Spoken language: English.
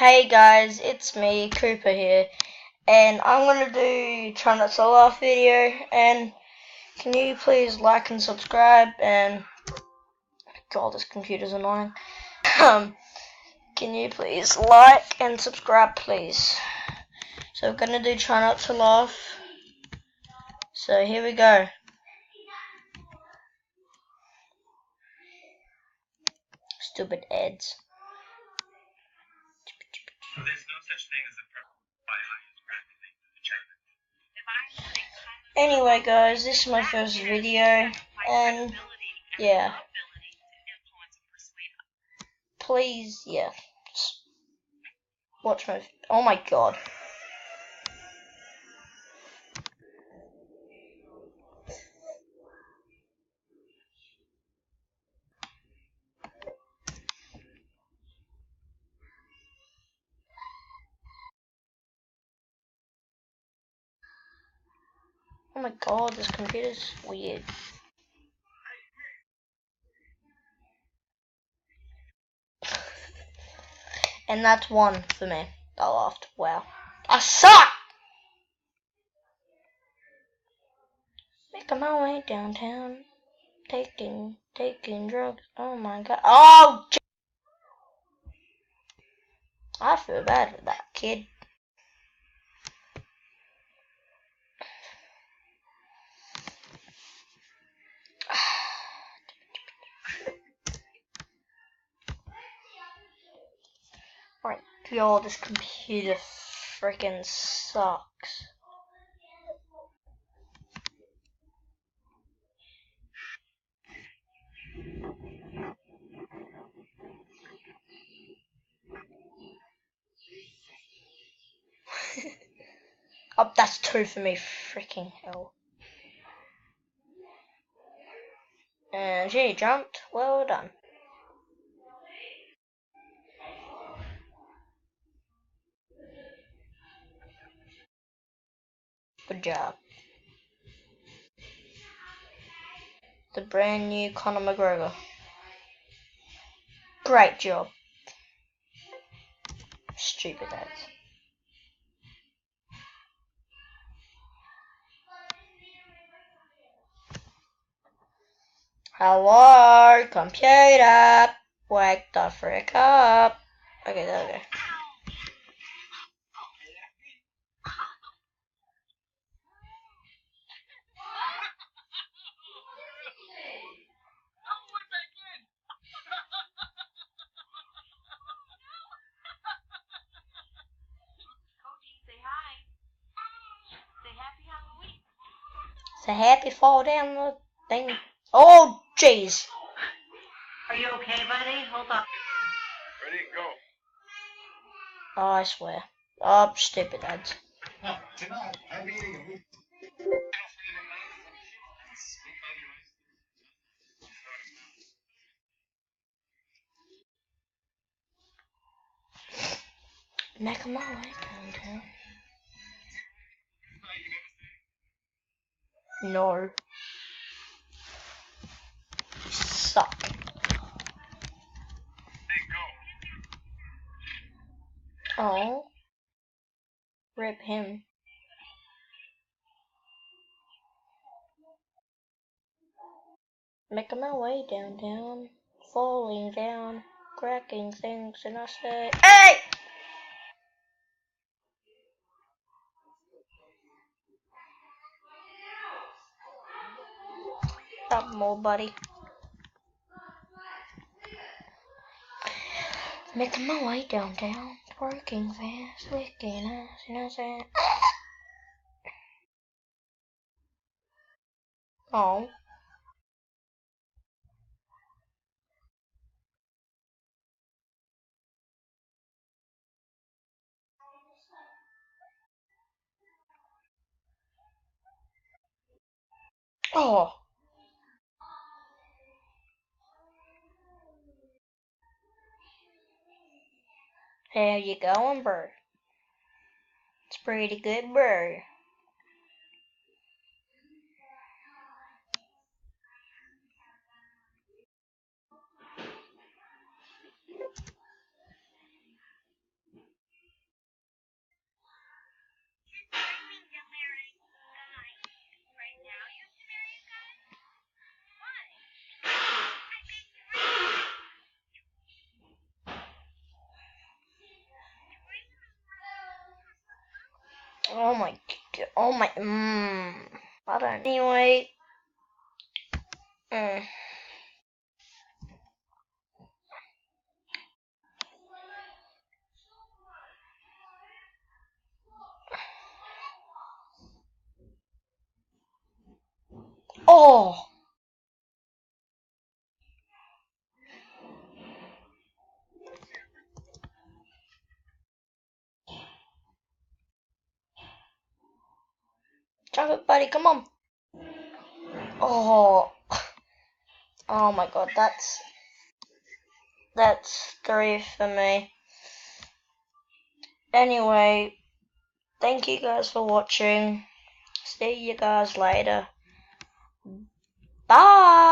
Hey guys, it's me, Cooper here, and I'm gonna do try not to laugh video. And can you please like and subscribe? And God, this computer's annoying. Um, can you please like and subscribe, please? So we're gonna do try not to laugh. So here we go. Stupid ads. There's no such thing as a Anyway, guys, this is my first video, and yeah, please, yeah, just watch my. Oh my God. Oh my God, this computer's weird. And that's one for me. I laughed. Wow. I suck! Making my way downtown. Taking drugs. Oh my God. Oh! I feel bad for that kid. Right, yo, this computer freaking sucks. Oh, that's two for me. Freaking hell. And she jumped. Well done. Good job. The brand new Conor McGregor. Great job. Stupid ads. Hello, computer. Wake the frick up. Okay, there we go. Say happy fall down the thing. Oh, jeez. Are you okay, buddy? Hold on. Ready, go. Oh, I swear. Oh, stupid ads. Tonight, I'm eating a meat. Making my way downtown. No. You suck. Oh. Rip him. Making my way downtown. Falling down. Cracking things, and I say, hey! Stop more, buddy. Making my way downtown. Working fast, licking ass, and I say, oh. Oh. How you going, bro? It's pretty good, bro. Oh my god. Oh my. I don't. Anyway. Oh. Jump it, buddy. Come on. Oh. Oh my god. That's 3 for me. Anyway. Thank you guys for watching. See you guys later. Bye.